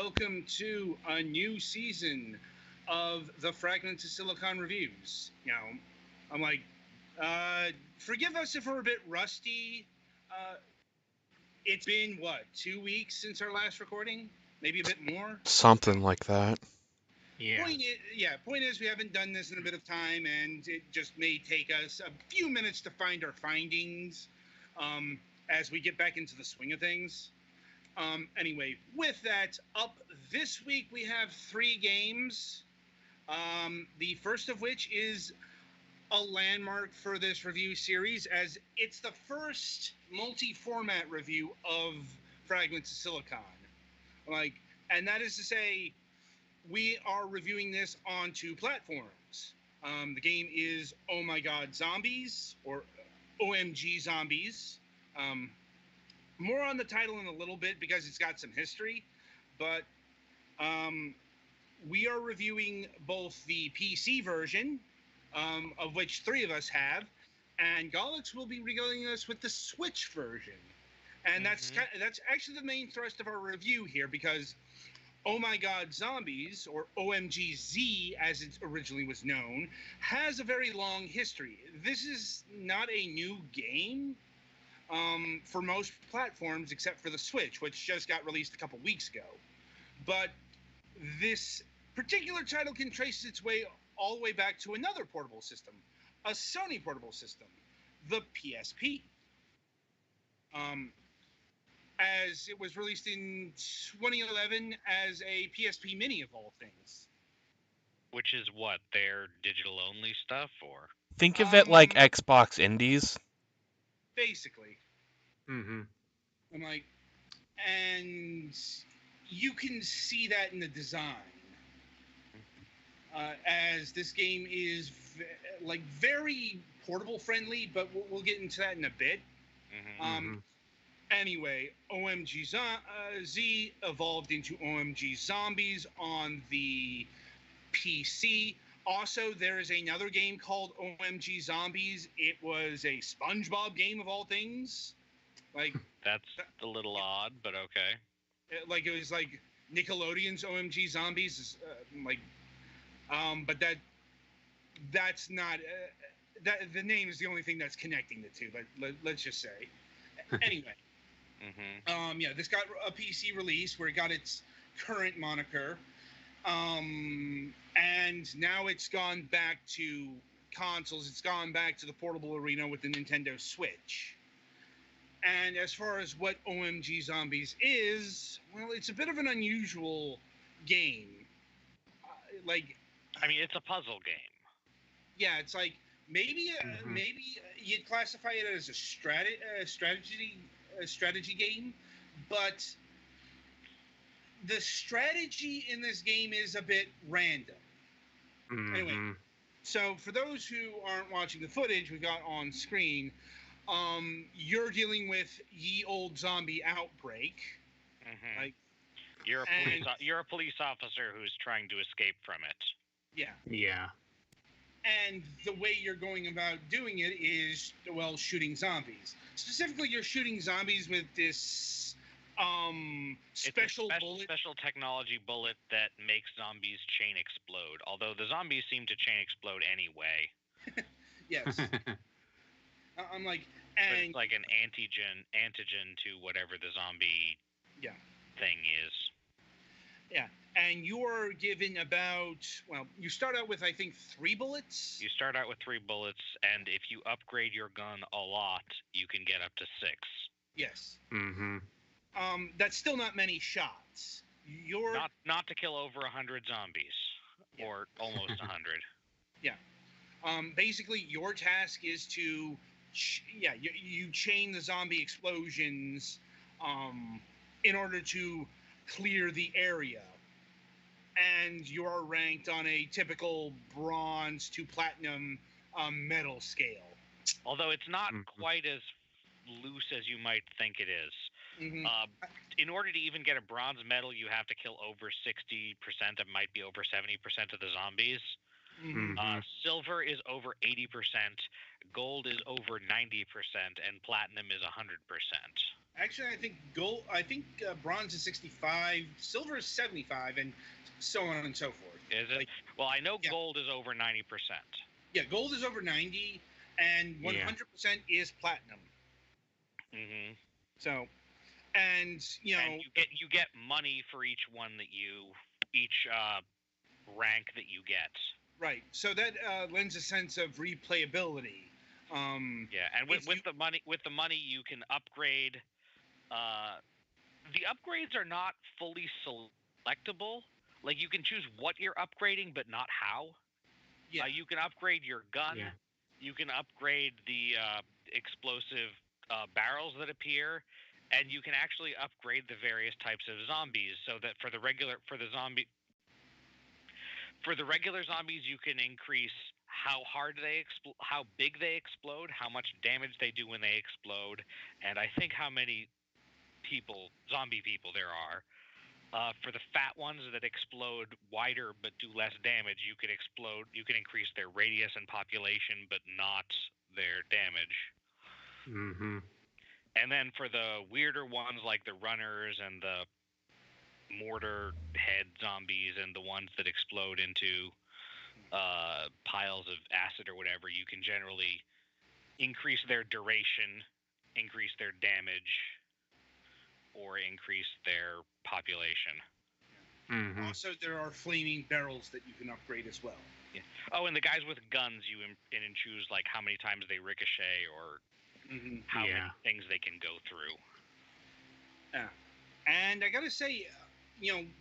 welcome to a new season of the Fragments of Silicon reviews. I'm like, forgive us if we're a bit rusty. Uh, it's been, 2 weeks since our last recording? Maybe a bit more? Something like that. Yeah. Point is we haven't done this in a bit of time, and it just may take us a few minutes to find our findings as we get back into the swing of things. Anyway, with that, up this week we have 3 games. The first of which is a landmark for this review series, as it's the first multi-format review of Fragments of Silicon. And that is to say, we are reviewing this on 2 platforms. The game is Oh My God Zombies, or OMG Zombies. More on the title in a little bit because it's got some history, but we are reviewing both the PC version, of which 3 of us have, and Gollix will be regaling us with the Switch version. And that's actually the main thrust of our review here, because Oh My God Zombies, or OMGZ as it originally was known, has a very long history. This is not a new game for most platforms except for the Switch, which just got released a couple weeks ago. But this particular title can trace its way all the way back to another portable system, a Sony portable system, the PSP. As it was released in 2011 as a PSP Mini, of all things. Which is what, their digital-only stuff, or? Think of it like Xbox Indies. Basically. Mm-hmm. I'm like, and you can see that in the design. As this game is very portable friendly, but we'll get into that in a bit. Anyway, OMG Z evolved into OMG Zombies on the PC. Also, there is another game called OMG Zombies. It was a SpongeBob game of all things. That's a little odd, but okay. It was like Nickelodeon's OMG Zombies, but that's not that the name is the only thing that's connecting the two. But let's just say, anyway. This got a PC release where it got its current moniker, and now it's gone back to consoles. It's gone back to the portable arena with the Nintendo Switch. And as far as what OMG Zombies is, well, it's a bit of an unusual game. It's a puzzle game. Yeah, it's like maybe you'd classify it as a strategy game, but the strategy in this game is a bit random. Anyway, so for those who aren't watching the footage we got on screen, you're dealing with ye old zombie outbreak. You're a police officer who's trying to escape from it. Yeah. And the way you're going about doing it is, shooting zombies. Specifically, you're shooting zombies with this special bullet. Special technology bullet that makes zombies chain explode. Although the zombies seem to chain explode anyway. Yes. I'm like, but it's like an antigen to whatever the zombie thing is. Yeah. And you're given you start out with, I think, 3 bullets? You start out with 3 bullets, and if you upgrade your gun a lot, you can get up to 6. Yes. That's still not many shots. You're... Not to kill over 100 zombies, or almost 100. Yeah. Basically, your task is to... you chain the zombie explosions in order to clear the area. And you're ranked on a typical bronze to platinum medal scale. Although it's not quite as loose as you might think it is. In order to even get a bronze medal, you have to kill over 60%. It might be over 70% of the zombies. Silver is over 80%, gold is over 90%, and platinum is 100%. Actually, I think bronze is 65, silver is 75, and so on and so forth. Is it? Well, I know gold is over 90%. Yeah, gold is over 90, and 100% is platinum. Mm-hmm. So, and and you get money for each one that each rank that you get. Right. So that lends a sense of replayability. And with the money you can upgrade. The upgrades are not fully selectable. Like, you can choose what you're upgrading, but not how. Yeah. You can upgrade your gun. Yeah. You can upgrade the explosive barrels that appear, and you can actually upgrade the various types of zombies. So that for the regular zombies, you can increase how big they explode, how much damage they do when they explode, and I think how many zombie people there are. For the fat ones that explode wider but do less damage, you can increase their radius and population, but not their damage. Mm-hmm. And then for the weirder ones, like the runners and the mortar head zombies and the ones that explode into piles of acid or whatever, you can generally increase their duration, increase their damage, or increase their population. Mm-hmm. Also, there are flaming barrels that you can upgrade as well. Yeah. Oh, and the guys with guns, you choose like how many times they ricochet or how many things they can go through. Yeah. And I gotta say,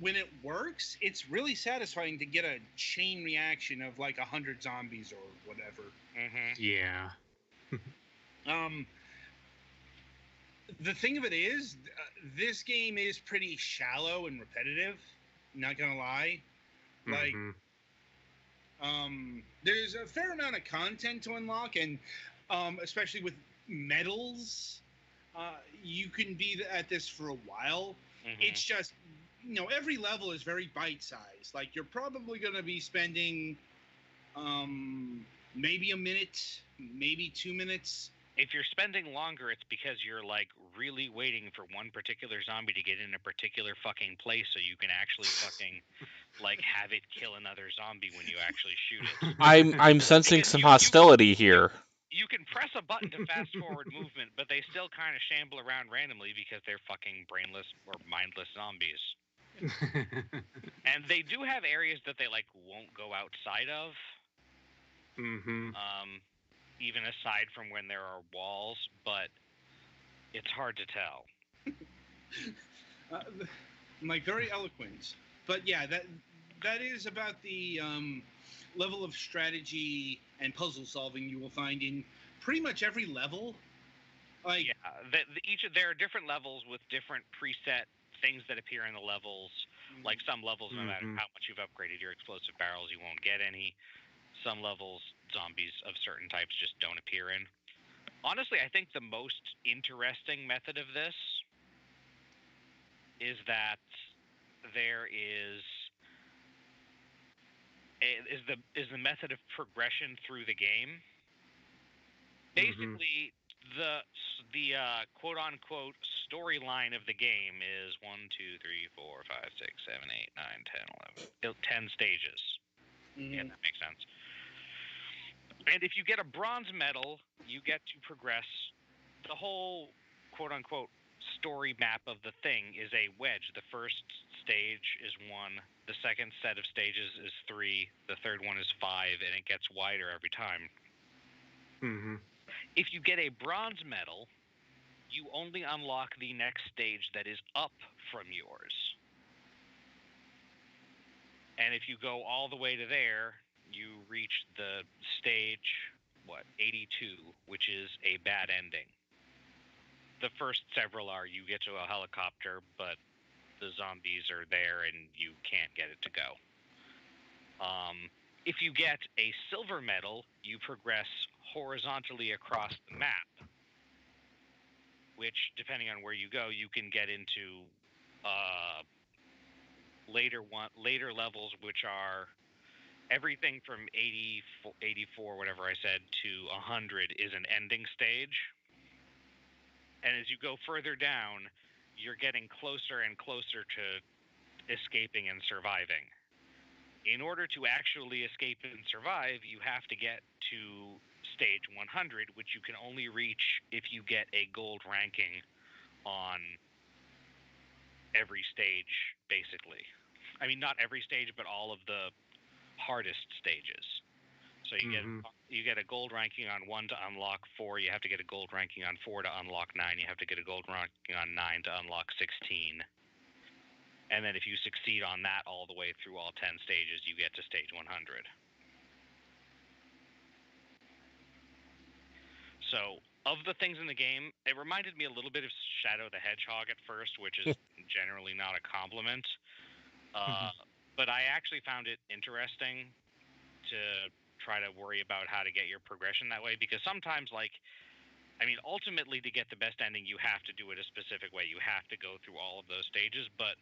when it works, it's really satisfying to get a chain reaction of like 100 zombies or whatever. Mm-hmm. Yeah. The thing of it is, this game is pretty shallow and repetitive. Not gonna lie, like, there's a fair amount of content to unlock, and especially with medals, you can be at this for a while. Mm-hmm. It's just, every level is very bite-sized. Like, you're probably gonna be spending maybe a minute, maybe 2 minutes. If you're spending longer, it's because you're like really waiting for one particular zombie to get in a particular fucking place so you can actually fucking like have it kill another zombie when you actually shoot it. I'm sensing some hostility here. You can press a button to fast forward movement, but they still kind of shamble around randomly because they're fucking brainless or mindless zombies. And they do have areas that they like won't go outside of. Mm-hmm. Even aside from when there are walls, but it's hard to tell. Like, very eloquent. But yeah, that is about the level of strategy and puzzle solving you will find in pretty much every level. Like, yeah, there are different levels with different preset things that appear in the levels. Like, some levels, no matter how much you've upgraded your explosive barrels, you won't get any. Some levels, zombies of certain types just don't appear in. Honestly, I think the most interesting method of this is that there is the method of progression through the game. Basically, the quote unquote storyline of the game is 1, 2, 3, 4, 5, 6, 7, 8, 9, 10, 11, 10 stages. Yeah, that makes sense. And if you get a bronze medal, you get to progress. The whole quote-unquote story map of the thing is a wedge. The first stage is 1. The second set of stages is 3. The third one is 5, and it gets wider every time. Mm-hmm. If you get a bronze medal, you only unlock the next stage that is up from yours. And if you go all the way to there, you reach the stage, 82, which is a bad ending. The first several are you get to a helicopter, but the zombies are there and you can't get it to go. If you get a silver medal, you progress horizontally across the map, which, depending on where you go, you can get into later levels, which are everything from 84, whatever I said, to 100 is an ending stage. And as you go further down, you're getting closer and closer to escaping and surviving. In order to actually escape and survive, you have to get to stage 100, which you can only reach if you get a gold ranking on every stage, basically. I mean, not every stage, but all of the hardest stages. So you get a gold ranking on 1 to unlock 4. You have to get a gold ranking on 4 to unlock 9. You have to get a gold ranking on 9 to unlock 16. And then if you succeed on that all the way through all 10 stages, you get to stage 100. So, of the things in the game, it reminded me a little bit of Shadow the Hedgehog at first, which is generally not a compliment. But I actually found it interesting to try to worry about how to get your progression that way, because sometimes, ultimately to get the best ending, you have to do it a specific way. You have to go through all of those stages, but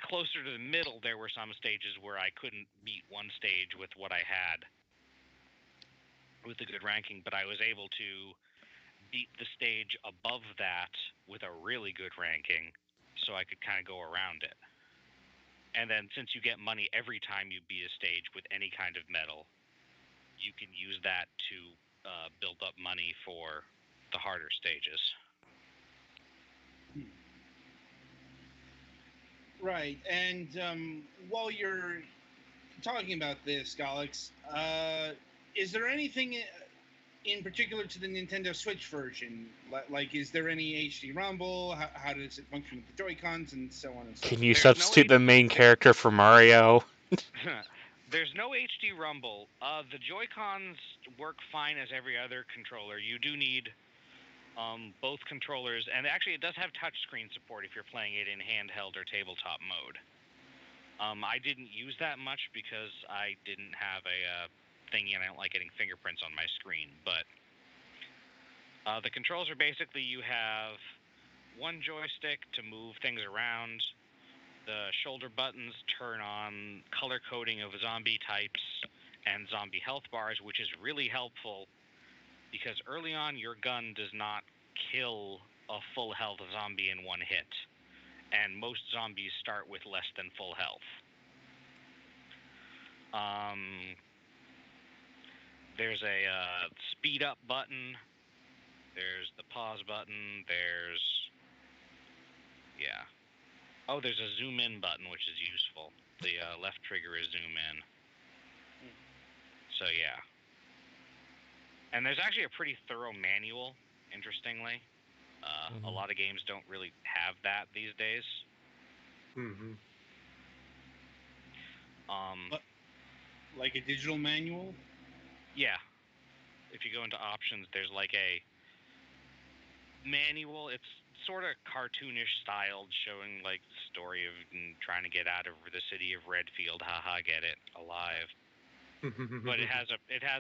closer to the middle, there were some stages where I couldn't meet one stage with what I had with a good ranking, but I was able to beat the stage above that with a really good ranking, so I could kind of go around it. And then since you get money every time you beat a stage with any kind of medal, you can use that to build up money for the harder stages. Right, and while you're talking about this, Galax, is there anything in particular to the Nintendo Switch version? Like, is there any HD Rumble? How does it function with the Joy-Cons and so on and so Can forth? you There's substitute the main character for Mario? There's no HD Rumble. The Joy-Cons work fine as every other controller. You do need both controllers, and actually it does have touchscreen support if you're playing it in handheld or tabletop mode. I didn't use that much because I didn't have a thingy, and I don't like getting fingerprints on my screen. But the controls are basically, you have one joystick to move things around. The shoulder buttons turn on color coding of zombie types and zombie health bars, which is really helpful because early on your gun does not kill a full health zombie in one hit, and most zombies start with less than full health. There's a speed up button. There's the pause button. There's a zoom in button, which is useful. The left trigger is zoom in. So yeah. And there's actually a pretty thorough manual, interestingly. A lot of games don't really have that these days. Like a digital manual? Yeah. If you go into options, there's like a manual. It's sort of cartoonish styled, showing like the story of trying to get out of the city of Redfield. Haha, get it, alive. But it has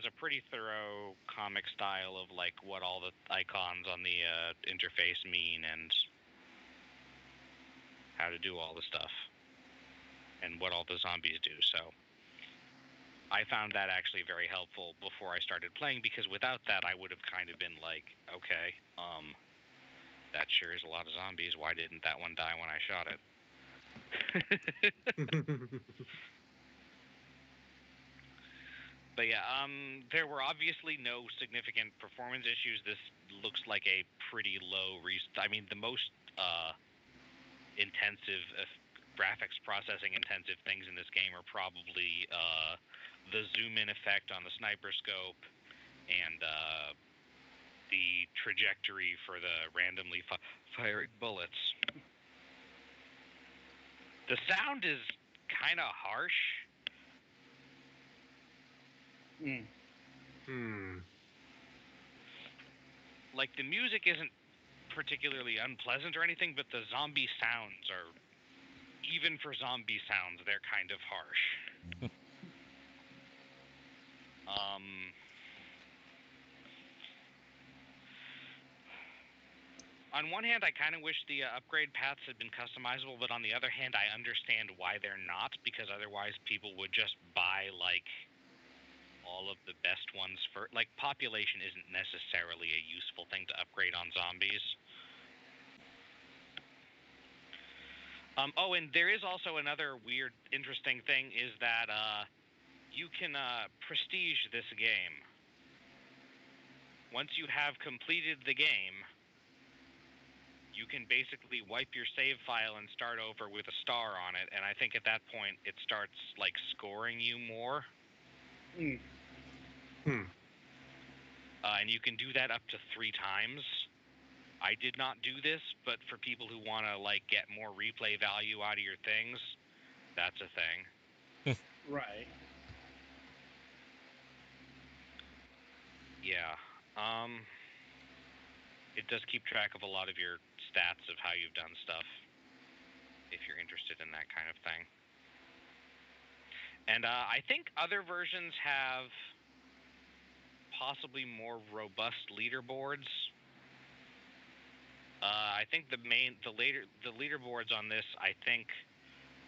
a pretty thorough comic style of like what all the icons on the interface mean and how to do all the stuff and what all the zombies do. So I found that actually very helpful before I started playing, because without that I would have kind of been like, okay, that sure is a lot of zombies. Why didn't that one die when I shot it? But yeah, there were obviously no significant performance issues. This looks like a pretty low the most intensive graphics processing intensive things in this game are probably the zoom in effect on the sniper scope and the trajectory for the randomly firing bullets. The sound is kind of harsh. Like, the music isn't particularly unpleasant or anything, but the zombie sounds are, even for zombie sounds, they're kind of harsh. On one hand, I kind of wish the upgrade paths had been customizable, but on the other hand, I understand why they're not, because otherwise people would just buy, like, all of the best ones for... Like, population isn't necessarily a useful thing to upgrade on zombies. Oh, and there is also another weird, interesting thing, is that you can prestige this game. Once you have completed the game, you can basically wipe your save file and start over with a star on it, and I think at that point it starts, like, scoring you more. Mm. And you can do that up to 3 times. I did not do this, but for people who want to, like, get more replay value out of your things, that's a thing. Right. Yeah. It does keep track of a lot of your stats of how you've done stuff, if you're interested in that kind of thing. And I think other versions have possibly more robust leaderboards. I think the leaderboards on this, I think,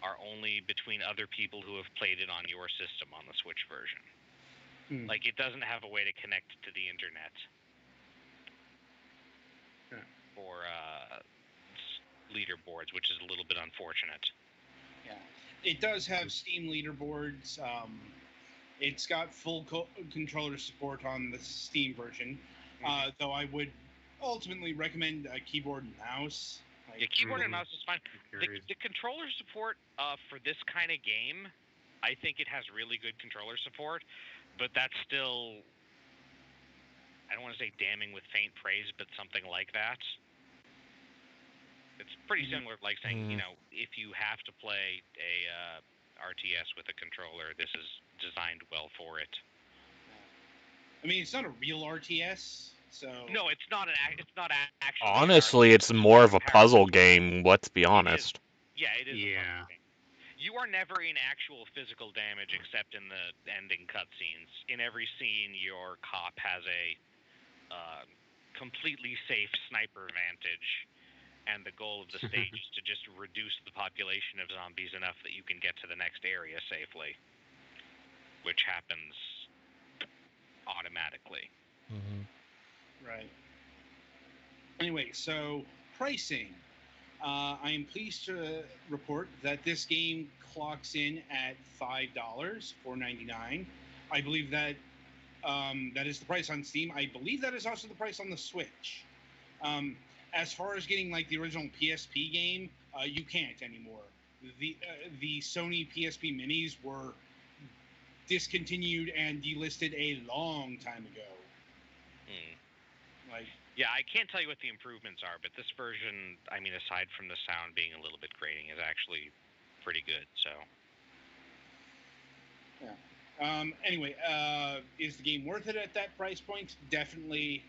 are only between other people who have played it on your system on the Switch version. Like, it doesn't have a way to connect to the internet. For leaderboards, which is a little bit unfortunate. Yeah, it does have Steam leaderboards. It's got full controller support on the Steam version, though I would ultimately recommend a keyboard and mouse. Like, yeah, keyboard and mouse is fine. The controller support for this kind of game, I think it has really good controller support, but that's still, I don't want to say damning with faint praise, but something like that. It's pretty similar to, like, saying, you know, if you have to play a RTS with a controller, this is designed well for it. I mean, it's not a real RTS, so... No, it's not actually... Honestly, it's more of a puzzle game, let's be honest. Yeah, it is a puzzle game. You are never in actual physical damage except in the ending cutscenes. In every scene, your cop has a completely safe sniper advantage. And the goal of the stage is to just reduce the population of zombies enough that you can get to the next area safely, which happens automatically. Right. Anyway, so pricing. I am pleased to report that this game clocks in at $5, $4.99. I believe that that is the price on Steam. I believe that is also the price on the Switch. As far as getting, like, the original PSP game, you can't anymore. The Sony PSP minis were discontinued and delisted a long time ago. Like, yeah, I can't tell you what the improvements are, but this version, I mean, aside from the sound being a little bit grating, is actually pretty good. So. Yeah. Anyway, is the game worth it at that price point? Definitely.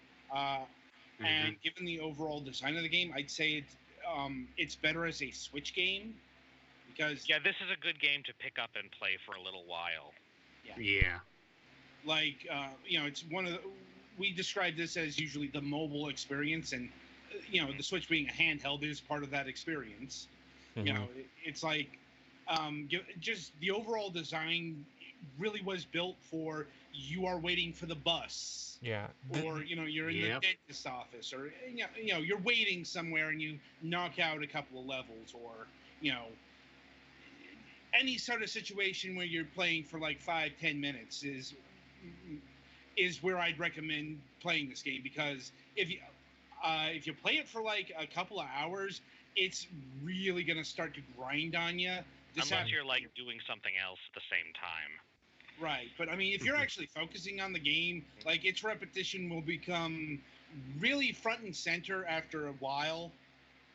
And given the overall design of the game, I'd say it's better as a Switch game, because... Yeah, this is a good game to pick up and play for a little while. Yeah. Like, you know, it's one of the... We describe this as usually the mobile experience, and, you know, the Switch being a handheld is part of that experience. You know, it's like, just the overall design really was built for, you are waiting for the bus. Yeah. Or, you know, you're in the dentist's office, or, you know, you're waiting somewhere and you knock out a couple of levels, or, you know, any sort of situation where you're playing for like 5-10 minutes is where I'd recommend playing this game, because if you play it for like a couple of hours, it's really gonna start to grind on you. Unless you're, like, doing something else at the same time. Right, but I mean, if you're actually focusing on the game, like, its repetition will become really front and center after a while.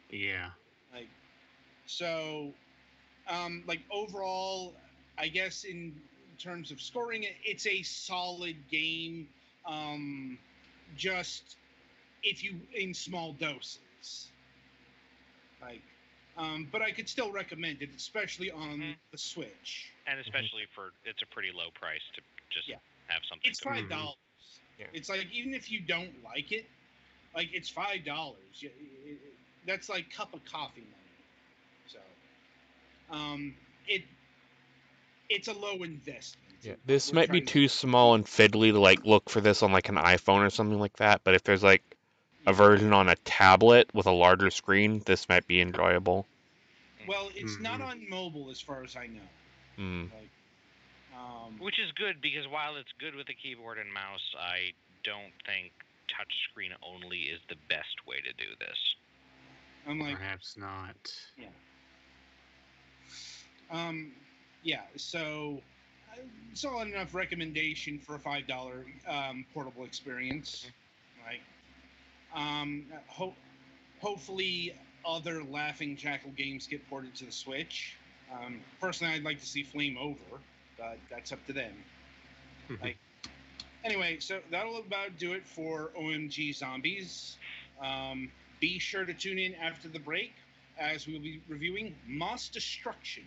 Yeah. Like, so, like, overall, I guess in terms of scoring, it's a solid game. Just if you in small doses, like. But I could still recommend it, especially on the Switch. And especially for, it's a pretty low price to just have something. It's $5. Yeah. It's like, even if you don't like it, Like it's $5. That's like cup of coffee money. So, it's a low investment. Yeah, this We're might be trying to- too small and fiddly to like look for this on like an iPhone or something like that. But if there's like a Yeah. version on a tablet with a larger screen, this might be enjoyable. Well, it's not Mhm. on mobile as far as I know. Mm. Like, Which is good because while it's good with a keyboard and mouse, I don't think touchscreen only is the best way to do this. I'm like, Perhaps not. yeah. So, solid enough recommendation for a $5 portable experience. Like, hopefully other Laughing Jackal games get ported to the Switch. Personally, I'd like to see Flame Over, but that's up to them. Like, anyway, so that'll about do it for OMG Zombies. Be sure to tune in after the break as we'll be reviewing Mass Destruction.